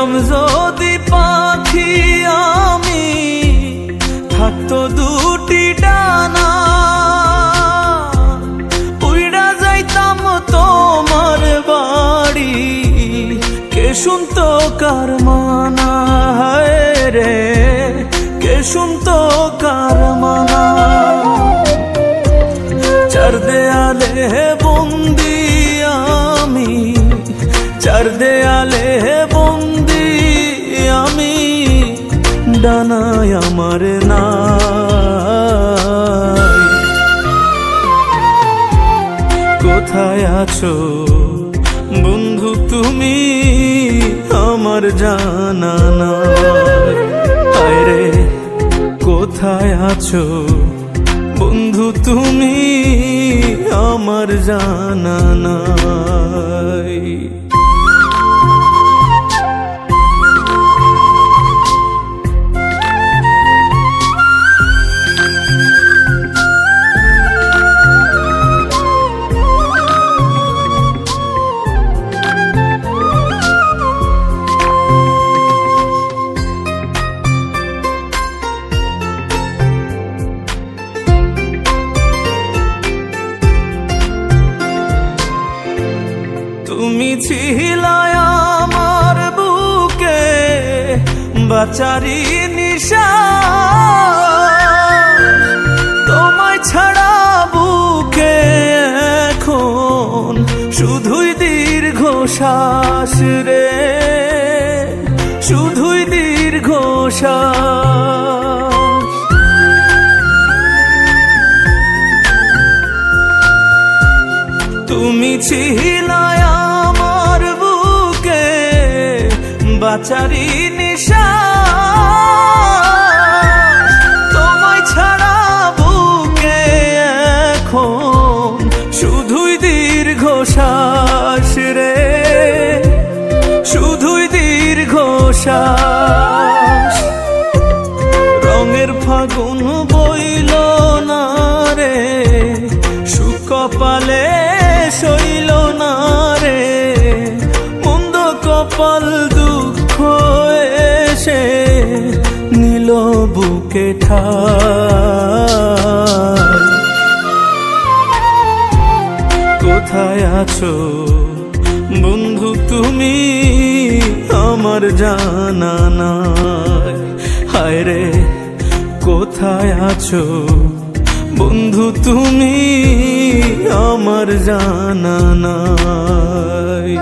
হইতাম যদি পাখি আমি, থাকতো দুটি ডানা, উইড়া যাইতাম তোমার বাড়ি, কে শুনতো কার মানা, হায় রে কে শুনতো কার মানা। চার দেয়ালে বন্দি আমি, চার দেয়ালে বন্দি আমি, ডানায় আমার নাই। কোথায় আছো বন্ধু তুমি, আমার জানা নাই। হায় রে কোথায় আছো বন্ধু তুমি, আমার জানা নাই। তুমি ছিলে আমার বুকে বাঁচারি নিশা, তোমায় ছাড়া বুকে এখন শুধুই দীর্ঘশ্বাস রে, শুধুই দীর্ঘশ্বাস। তুমি ছিলে আমার বুকে বাঁচারি নিশা, তোমায় ছাড়া বুকে এখন শুধুই দীর্ঘশ্বাস রে, শুধুই দীর্ঘশ্বাস। রঙের ফাগুন বইল না রে, সুকপালে সইল না রে, মন্দ কপাল দুঃখ এসে নিল বুকে ঠাই। কোথায় আছো বন্ধু তুমি, আমার জানা নাই। হায় রে কোথায় আছো বন্ধু তুমি, আমার জানা নাই।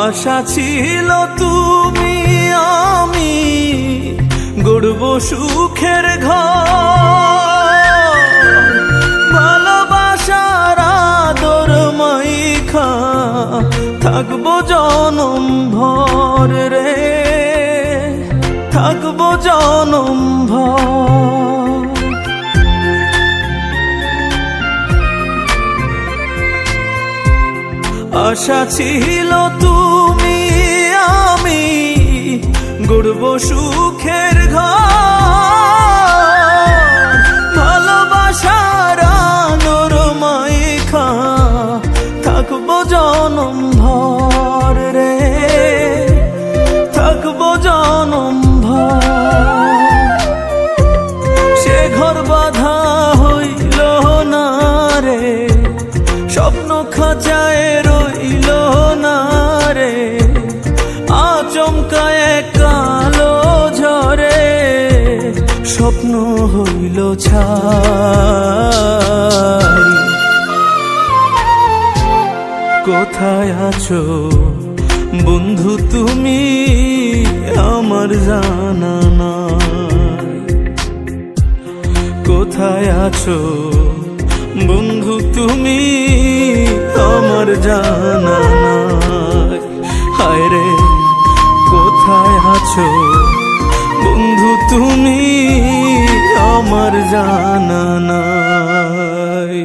আশা ছিল তুমি আমি গড়ব সুখের ঘর, ভালোবাসার আদর মাইখা থাকবো জনম ভর রে, থাকবো জনম ভর। আশা ছিল তুমি আমি গড়ব সুখের ঘর, ভালোবাসার আদর মাইখা থাকবো জনম ভর রে, থাকবো জনম ভর। সে ঘর বাঁধা হইল না রে, স্বপ্ন খাঁচায় রইল না রে, আচমকায় কালো ঝরে স্বপ্ন হইল ছাই। কোথায় আছো বন্ধু তুমি, আমার জানা নাই। কোথায় আছো বন্ধু তুমি, আমার জানা নাই। হায় রে কোথায় আছো জানা নাই।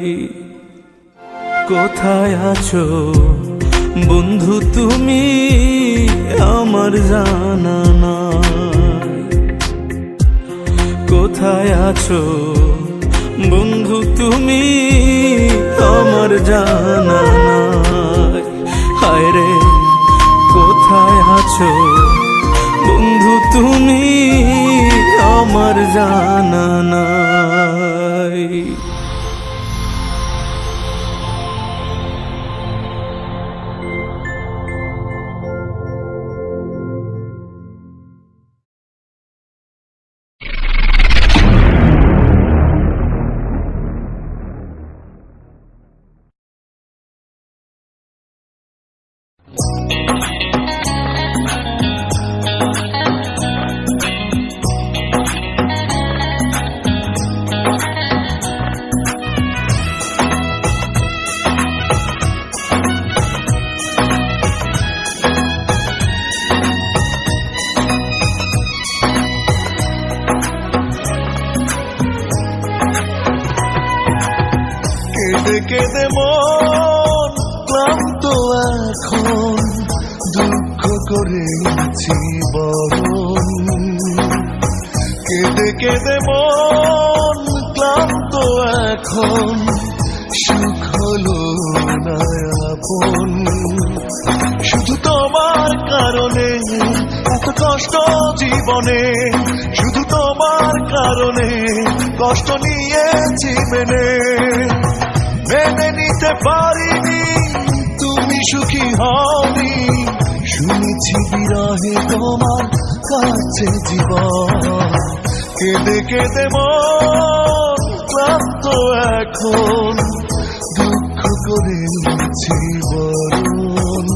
কোথায় আছো বন্ধু তুমি আমার জানা নাই। কোথায় আছো বন্ধু তুমি আমার জানা নাই। হায় রে কোথায় আছো বন্ধু তুমি আমার জানা নাই। কেঁদে কেঁদে মন ক্লান্ত এখন, দুঃখ করেছি বরণ। কেঁদে কেঁদে মন ক্লান্ত এখন, সুখ হলো না আপন। শুধু তোমার কারণে এত কষ্ট জীবনে, শুধু তোমার কারণে কষ্ট নিয়েছি মেনে। মেনে নিতে পারিনি তুমি সুখী হওনি, শুনেছি বিরহে তোমার কাছে জীবন। কেঁদে কেঁদে মন ক্লান্ত এখন, দুঃখ করেছি বরণ।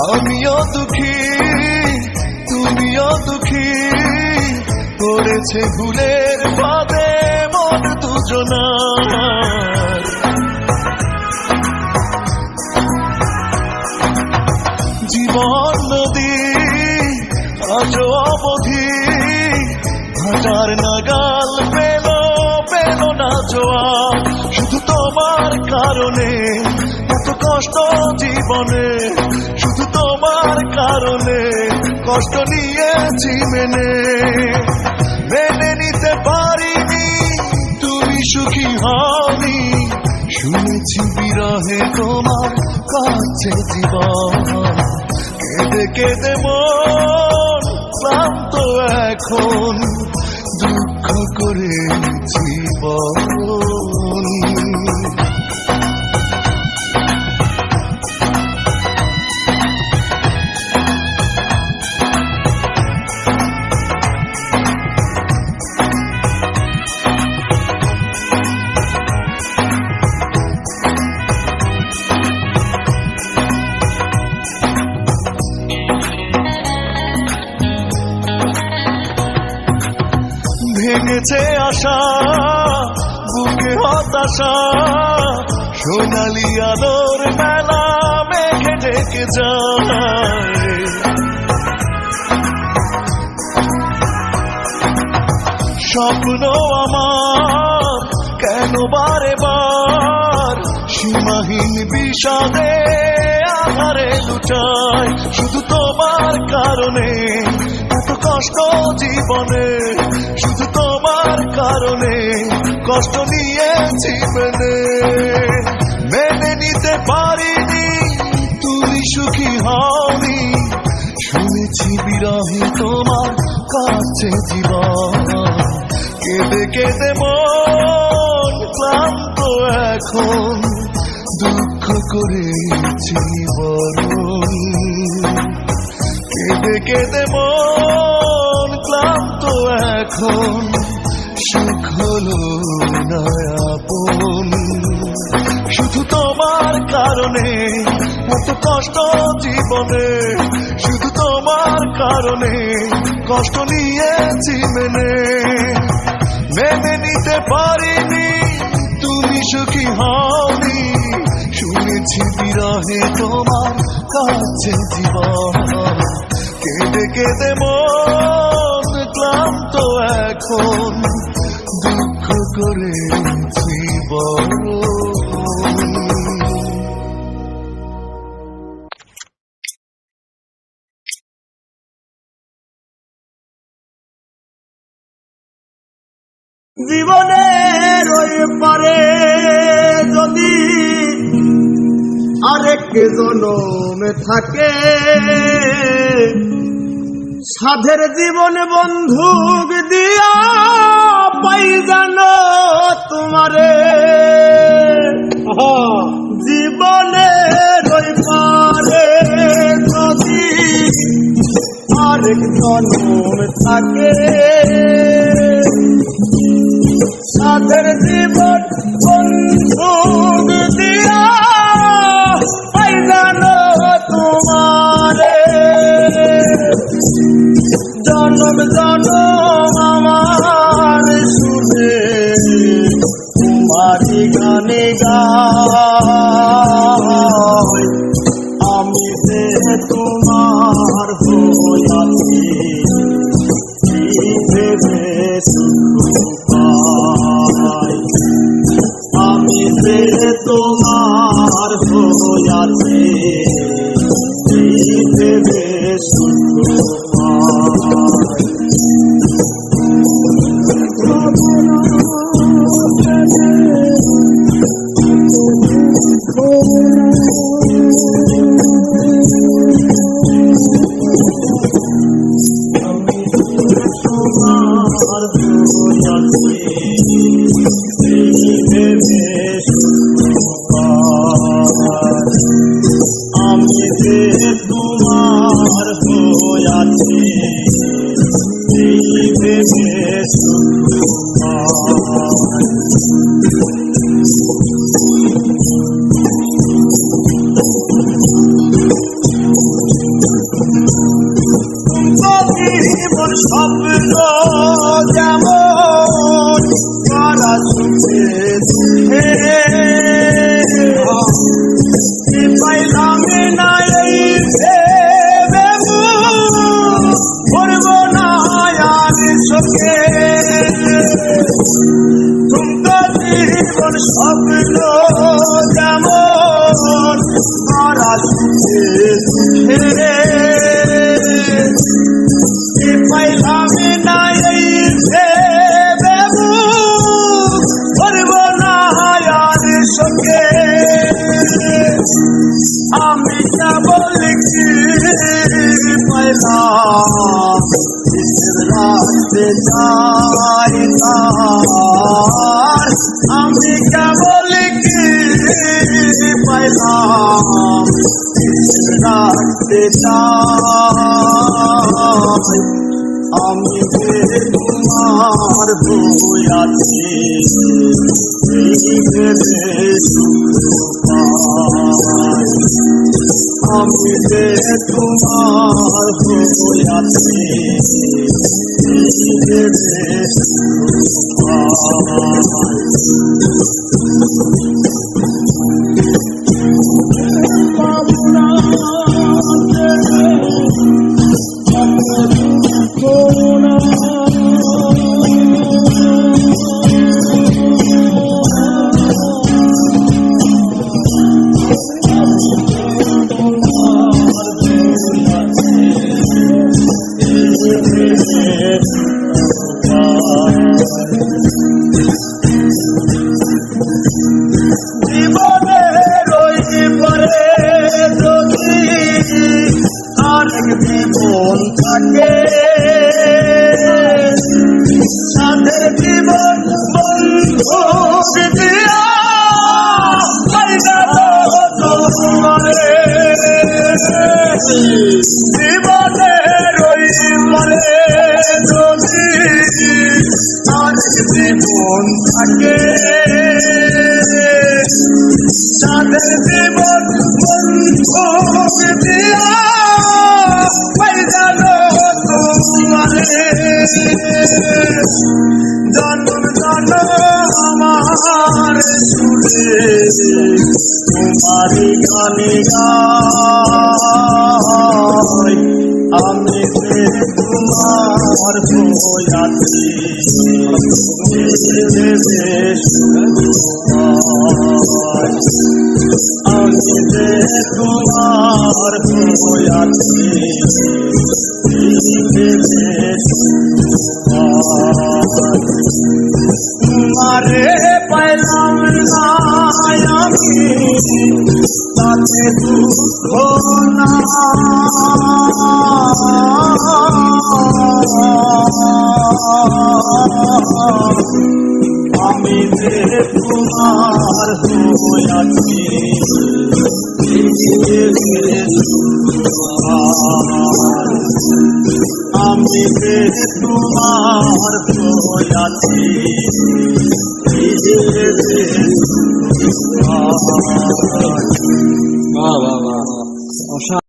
আমিও দুঃখী তুমিও দুঃখী, পড়েছে ভুলের ফাঁদে মন দুজনার। জীবন নদী আজও অবধি, ভাটার নাগাল পেল পেল না জোয়ার। শুধু তোমার কারণে এত কষ্ট জীবনে, শুধু তোমার কারণে কষ্ট নিয়েছি মেনে। মেনে নিতে পারিনি তুমি সুখী হওনি, শুনেছি বিরহে তোমার কাছে জীবন। কেঁদে কেঁদে মন ক্লান্ত এখন, দুঃখ করেছি বরণ। ভেঙেছে আশা বুকে হতাশা, সোনালি আলোর মেলা মেঘে ঢেকে যায়। স্বপ্ন আমার কেন বারে বার, সীমাহীন বিষাদে আধারে লুটায়। শুধু তোমার কারণে এত কষ্ট জীবনে, শুধু তোমার কারণে কষ্ট নিয়েছি মেনে। মেনে নিতে পারিনি তুমি সুখী হওনি, শুনেছি বিরহে তোমার কাছে জীবন। কেঁদে কেঁদে মন ক্লান্ত এখন, দুঃখ করেছি বরণ। কেঁদে কেঁদে মন ক্লান্ত এখন, সুখ হলো না আপন। শুধু তোমার কারণে এত কষ্ট জীবনে, শুধু তোমার কারণে কষ্ট নিয়েছি মেনে নিতে পারিনি তুমি সুখী হওনি। শুনেছি বিরহে তোমার কাছে জীবন, কেঁদে কেঁদে মন ক্লান্ত এখন, দুঃখ করেছি বড়। জীবনের ওই পারে যদি আরেক জনম থাকে, সাধের জীবন বন্ধুক দিয়া পাই জানো তোমারে। জীবনের ওই পারে যদি আরেক জনম থাকে, সাধের জীবন বন্ধুক দিয়া পাই জানো তোমারে। জনম জনম আমার শুনে তোমারি গানে গাই, আমি যে তোমার হইয়াছি ভেবে আমি যে তোমার হইয়াছি ভেবে আমি যে তোমার হইয়াছি ভেবে জীবন স্বপ্ন যেমন তারা সুখে পাইলাম না এই ভেবে করব না আর চোখে। তুমি জীবন স্বপ্ন যেমন তারা সুখে পাইলাম না এই ভেবে করব না আর চোখে। আমি কেবল কি পাইলাম রাখতে চাই, আমি কেবল কি পাইলাম রাখতে চাই। আমি যে তোমার হইয়াছি ভেবে আমি যে তোমার হইয়াছি ভেবে জীবনের ওই পরে যদি আরেক জীবন থাকে, সাথে জীবন বন্ধু দিয়া তোমারে। জীবনের ওই পরে যদি আরেক জীবন থাকে, সাথে জীবন জানুন জানো আমার সুরে তোমারি গানে গাই আমি যে তোমার হইয়াছি আমি যে তোমার হইয়াছি তোমারে পাইলাম না আমি তাতে দুঃখ না আমি যে তোমার হইয়াছি আমি যে তোমার হইয়াছি বাহ বাহ বাহ অসাধারণ।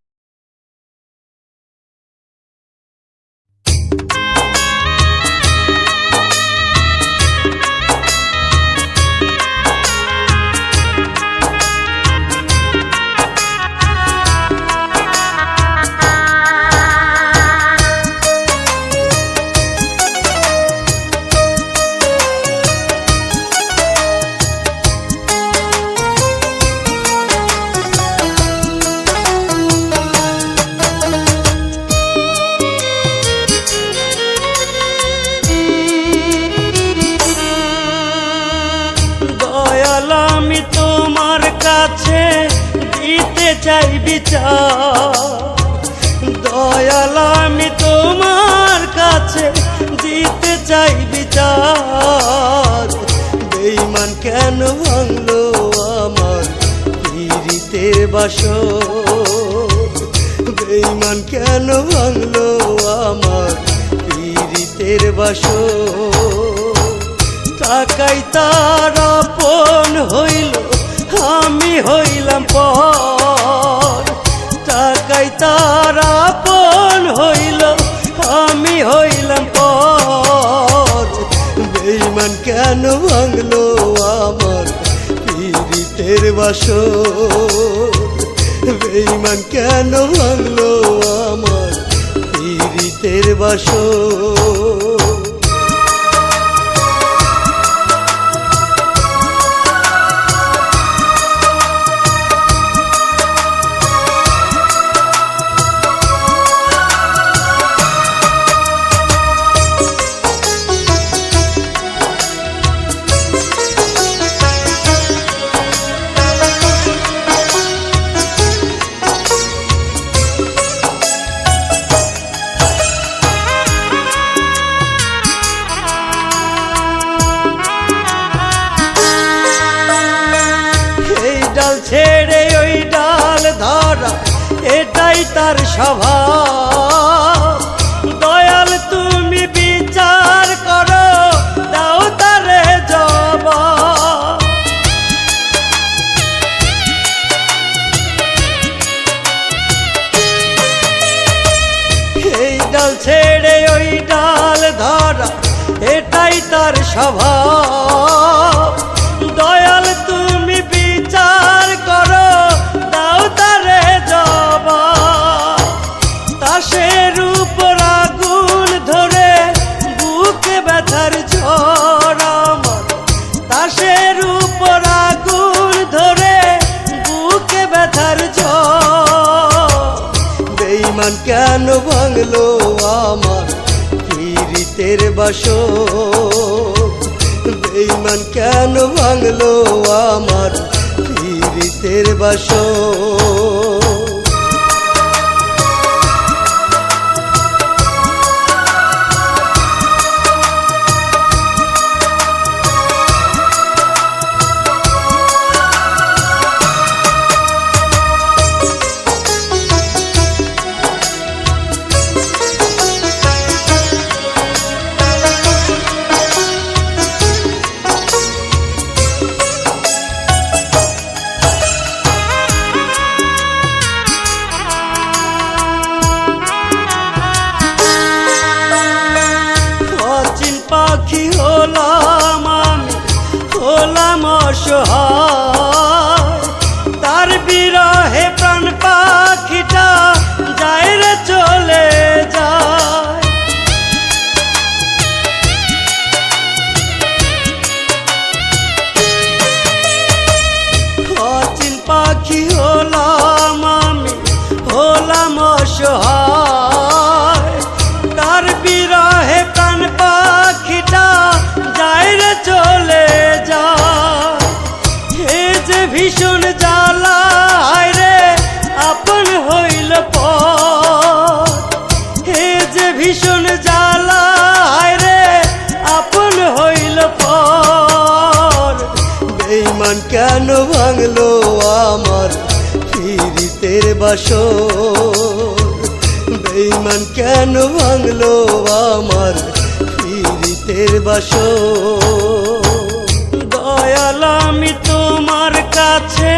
আমি তোমার কাছে দিতে চাই বিচার, দয়াল আমি তোমার কাছে দিতে চাই বিচার। বেঈমান কেন ভাঙলো আমার পিরিতের বাসর, বেঈমান কেন ভাঙলো আমার পিরিতের বাসর। টাকাই তার আপন হইল আমি হইলাম পর, টাকাই তার আপন হইল আমি হইলাম পর। বেঈমান কেন ভাঙলো আমার পিরিতের বাসর, বেঈমান কেন ভাঙলো আমার পিরিতের বাসর। ছেড়ে ওই ডাল ধরা এটাই তার স্বভাব। দয়াল তুমি বিচার করো দাও তারে জবাব। এই ডাল ছেড়ে ওই ডাল ধরা এটাই তার স্বভাব। দয়াল তুমি বিচার করো দাও তারে জবাব। তাসের উপর আগুন ধরে বুকে ব্যথার ঝড় আমার, তাসের উপর আগুন ধরে বুকে ব্যথার ঝড়। বেঈমান কেন ভাঙলো আমার পিরিতের বাসর, বেঈমান কেন ভাঙলো আমার পিরিতের বাসর। অসহায় তার বিরহে প্রাণ পাখিটা যায় রে চলে যায়। অচিন পাখি হলাম আমি, হলাম অসহায় তার বিরহে প্রাণ পাখিটা যায় রে চলে যায়। হে যে ভীষণ জ্বালা রে আপন হইল পর, হে যে ভীষণ জ্বালা রে আপন হইল পর। বেঈমান কেন ভাঙলো আমার পীড়িতের বাসর, বেঈমান কেন ভাঙলো আমার পীড়িতের বাসর। দয়াল আমি তোমার কাছে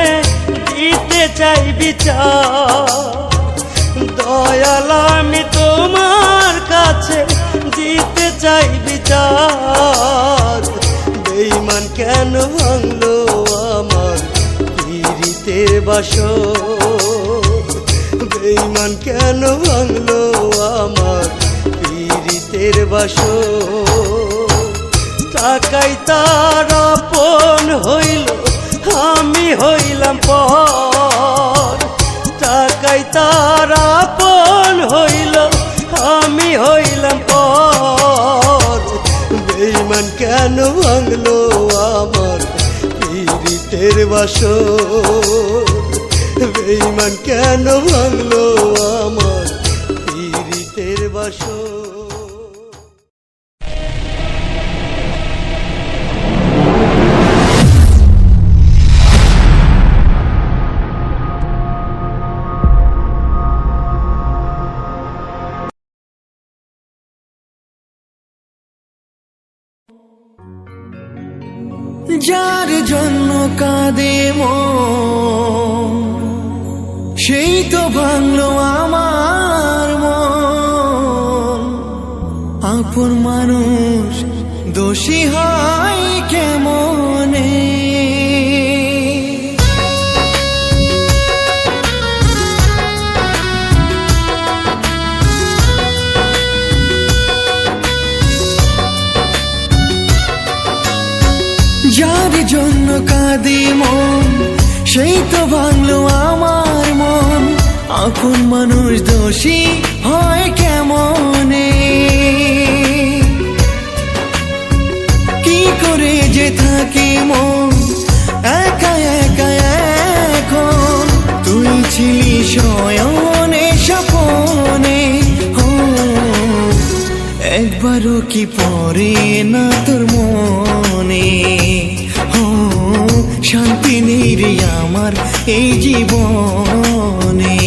দিতে চাই বিচার, দয়াল আমি তোমার কাছে দিতে চাই বিচার। বেঈমান কেন ভাঙলো আমার পীড়িতের বাসর, বেঈমান কেন ভাঙলো আমার পীড়িতের বাসর। টাকাই তার আপন হইল আমি হইলাম পর, টাকাই তার আপন হইল আমি হইলাম পর। বেঈমান কেন ভাঙলো আমার পীড়িতের বাসর, বেঈমান কেন ভাঙলো আমার পীড়িতের বাসর। যার জন্য কাঁদে মন সেই তো ভাঙলো আমার মন। আপন মানুষ দোষী হয় কেমনে, যার জন্য কাঁদি মন সেই তো ভাঙলো আমার মন। আপন মানুষ দোষী হয় কেমনে, কি করে যে থাকি মন একা একা এখন। তুই ছিলি শয়নে স্বপনে, একবারও কি পড়ে না তোর মনে। শান্তি নেই রে আমার এই জীবনে,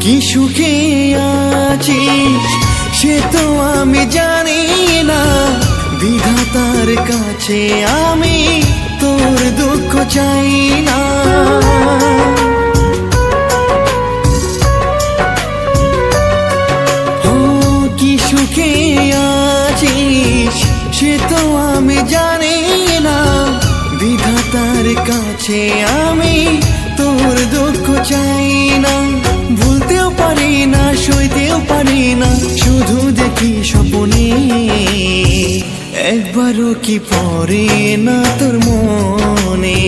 কি সুখে আছিস সে তো আমি জানি না। বিধাতার কাছে আমি তোর দুঃখ চাই না। কি সুখে আছিস সে তো আমি জানি না। বিধাতার কাছে আমি তোর দুঃখ চাই না। ভুলতেও পারি না সইতেও পারি না, শুধু দেখি স্বপ্নে। একবারও কি পড়ে না তোর মনে,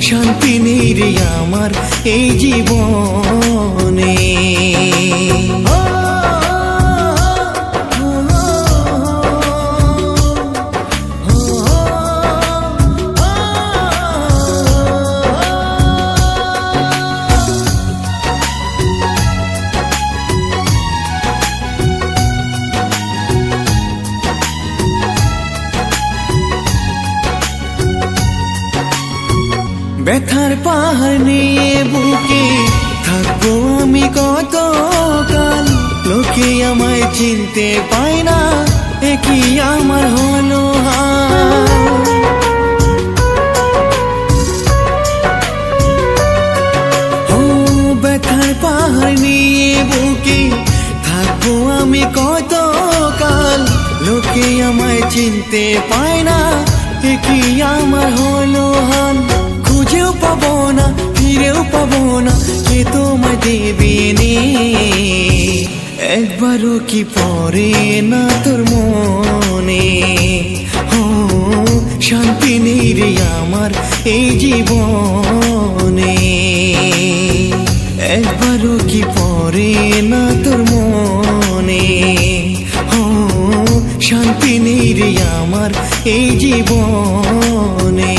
শান্তি নেই রে আমার এই জীবনে। ব্যথার পাহাড় নিয়ে বুকে থাকবো আমি কতকাল, লোকে আমায় চিনতে পায় না, একই আমার হলো হাল। ও ব্যথার পাহাড় নিয়ে বুকে থাকবো আমি কতকাল, লোকে আমায় চিনতে পায় না, একই আমার হলো হাল। খুঁজেও পাবো না, ফিরেও পাবো না, কে তোমায় দেবে নে, একবারও কি পড়ে না তোর মনে? ও শান্তি নেই রে আমার এই জীবনে, একবারও কি পড়ে না তোর মনে? ও শান্তি নেই রে আমার এই জীবনে।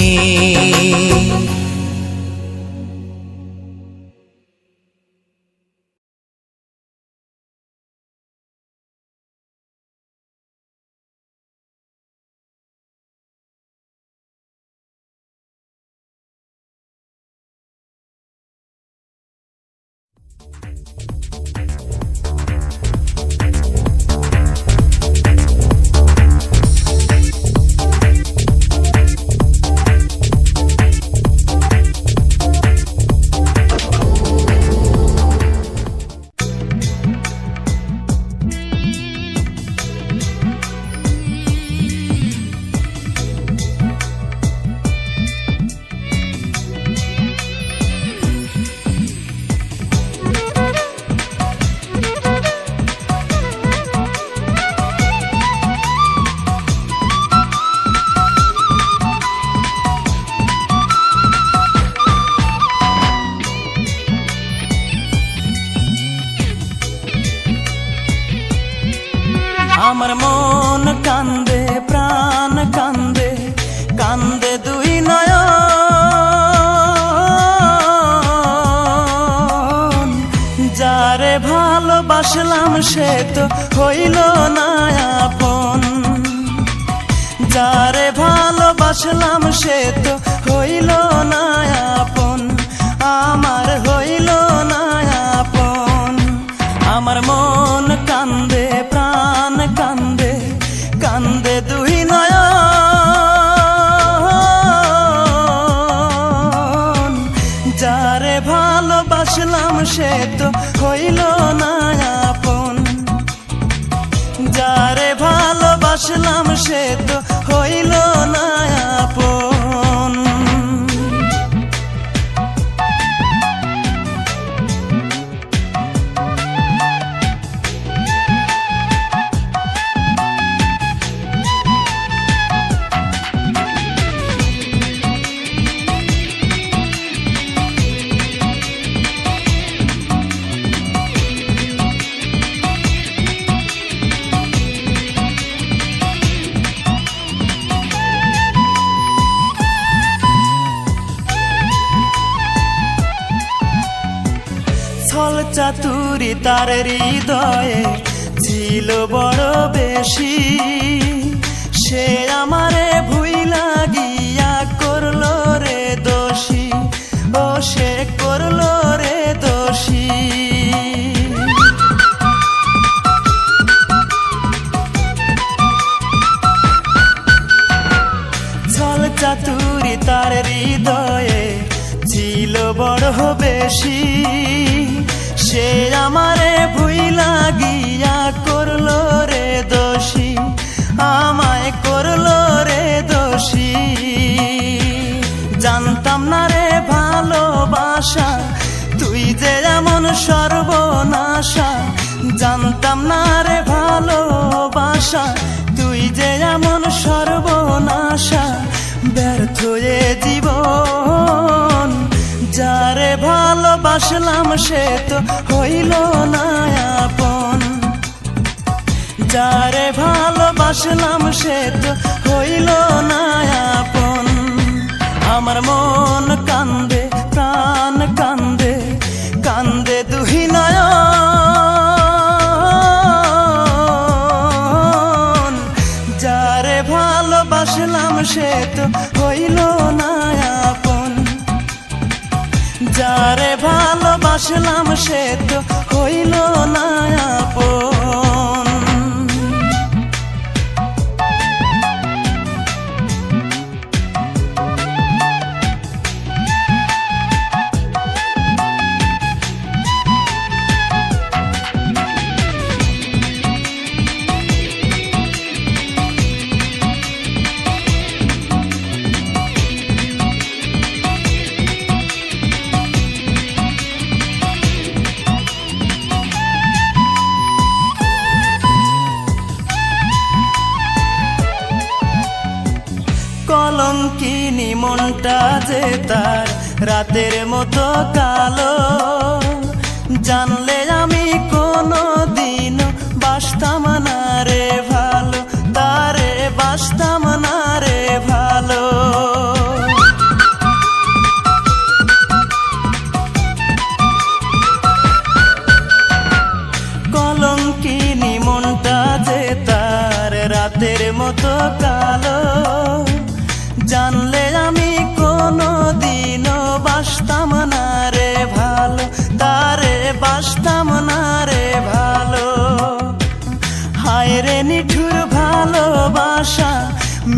আমার মন কান্দে, প্রাণ কান্দে, কান্দে দুই নয়ন। যারে ভালোবাসলাম সে তো হইল না আপন, যারে ভালোবাসলাম সে তো হইল না আপন, আমার হইল না আপন। আমার মন কান্দে, প্রাণ কান্দে, কান্দে দুই নয়ন। যারে ভালোবাসলাম সে তো হইল না আপন, যারে ভালোবাসলাম সে তো হইল না আপন। ছল চাতুরি তার হৃদয়ে ছিল বড় বেশি, সে আমারে ভুইলা গিয়া করলো রে দোষী, ও সে করলো রে দোষী। ছল চাতুরি তার হৃদয়ে ছিল বড় বেশি, সে আমারে ভুইলা গিয়া করলো রে দোষী, আমায় করলো রে দোষী। জানতাম না রে ভালোবাসা তুই যে এমন সর্বনাশা, জানতাম না রে ভালোবাসা তুই যে এমন সর্বনাশা। ব্যর্থ এ জীবন, যারে ভালোবাসলাম সে তো হইল না আপন, যারে ভালোবাসলাম সে তো হইল না আপন। আমার মন কান্দে, প্রাণ কান্দে, কান্দে দুই নয়ন। যারে ভালোবাসলাম সে তো হইল না আপন, যারে ভালোবাসলাম সে তো হইল না আপন। কলঙ্কিনী মনটা যে তার রাতের মতো কালো, জানলে আমি কোনো দিন বাসতাম না রে ভালো, তারে বাসতাম না রে ভালো। কলঙ্কিনী মনটা যে তার রাতের মতো কালো, জানলে আমি কোনো দিনও বাসতাম না রে ভালো, তারে বাসতাম না রে ভালো। হায় রে নিঠুর ভালোবাসা,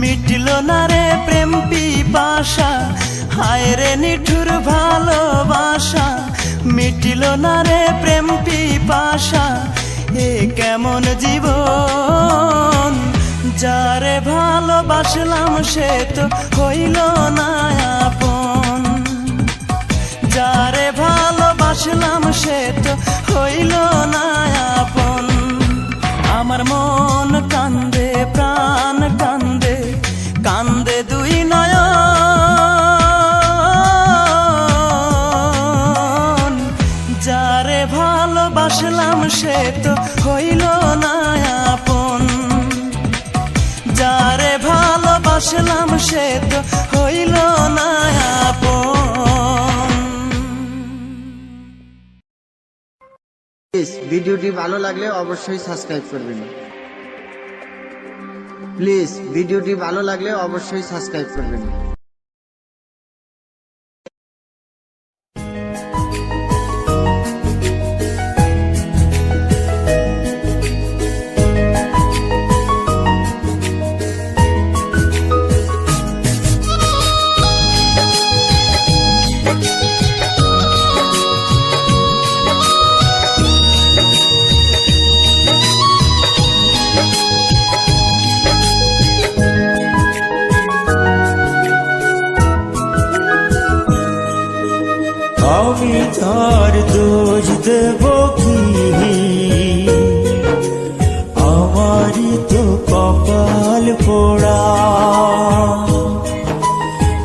মিটল না রে প্রেম পিপাসা। হায় রে নিঠুর ভালোবাসা, মিটল না রে প্রেম পিপাসা। এ কেমন জীবন, যারে ভালোবাসলাম সে তো হইল না আপন। যারে ভালোবাসলাম সে তো হইল না আপন। আমার মন কান্দে, প্রাণ কান্দে, কান্দে দুই নয়ন। যারে ভালোবাসলাম সে তো হইল না আপন। যারে ভালোবাসলাম সে তো হইল না আপন। প্লিজ ভিডিওটি ভালো লাগলে অবশ্যই সাবস্ক্রাইব করবেন। প্লিজ ভিডিওটি ভালো লাগলে অবশ্যই সাবস্ক্রাইব করবেন। আমি তার দোষ দেব কি, আমারই তো কপাল পোড়া।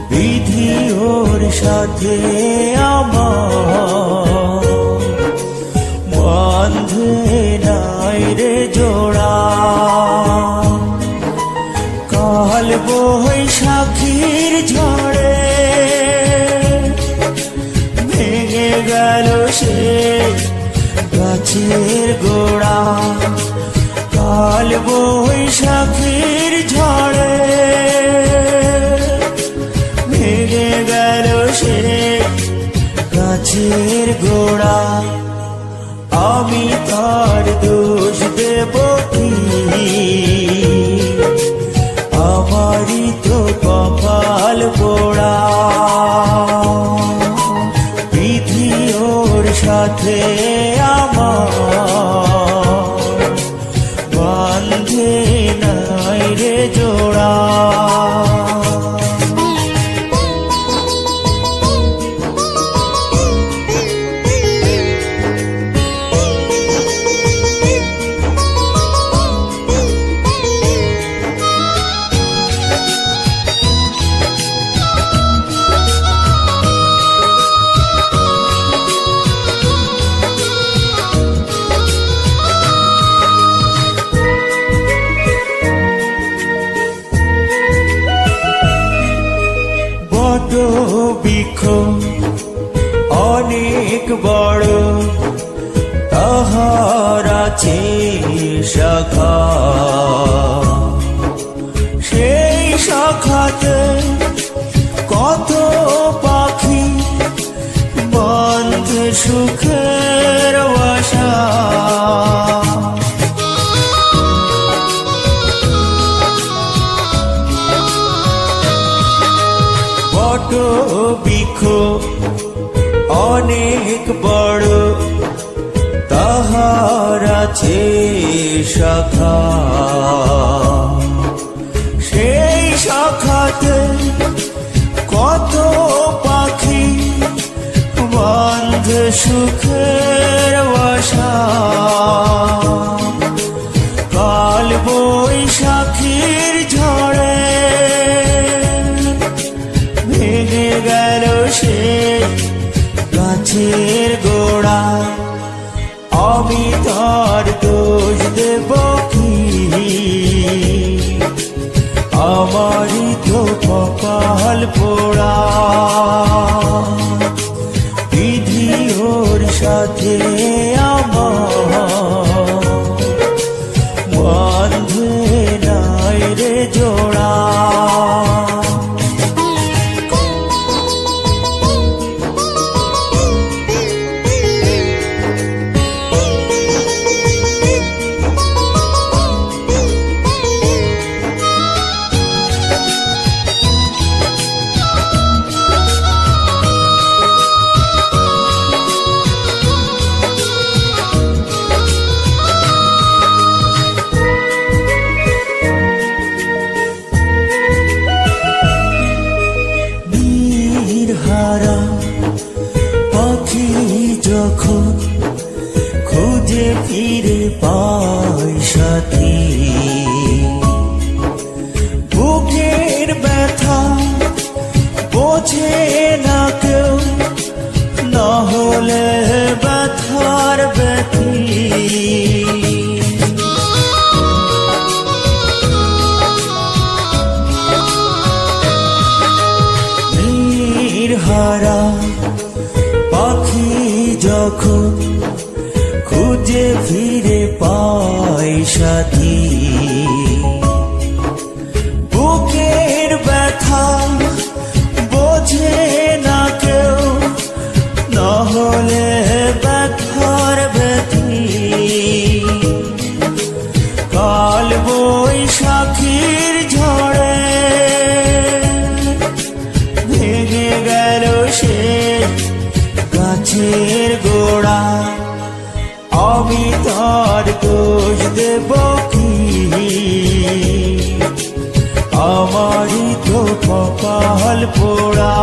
বিধি ওর সাথে আমার বাঁধে নাই রে জোড়া। কাল বৈশাখীর ঝড়ে ভেঙে গেল সে গাছের গোড়া। কাল বৈশাখীর ঝড়ে ভেঙে গেল সে গাছের গোড়া। আমি তার দোষ দেব কি, আমারই তো কপাল পোড়া। বিধি ওর সাথে আমার বাঁধে নাই রে জোড়া। বৃক্ষ অনেক বড়, তাহার আছে শাখা। সেই শাখাতে কত পাখি বন সুখের আশা। বট বৃক্ষ অনেক বড়, তাহার আছে শাখা, সেই শাখাতে কত পাখি বাঁধে সুখের বাসা। কাল বৈশাখীর ঝড়ে ভেঙে গেল সে গাছের গোড়া, আমি তার দোষ দেব কি? আমারই তো কপাল পোড়া, বিধি ওর সাথে আমার বাঁধে নাই রে জোড়া। হারা পাখি যখন খুঁজে ফিরে পায় সাথী, বুকের ব্যথা বোঝে না কেউ, না হলে ব্যথার ব্যথী। হারা পাখি যখন খুঁজে ফিরে পায় সাথী, বুকের ব্যথা বোঝে না কেউ, না হলে ব্যথার ব্যথী। কাল বৈশাখীর ঝড়ে ভেঙে গেল সে গাছের গোড়া, আমি তার দোষ দেব কি? আমারই তো কপাল পোড়া।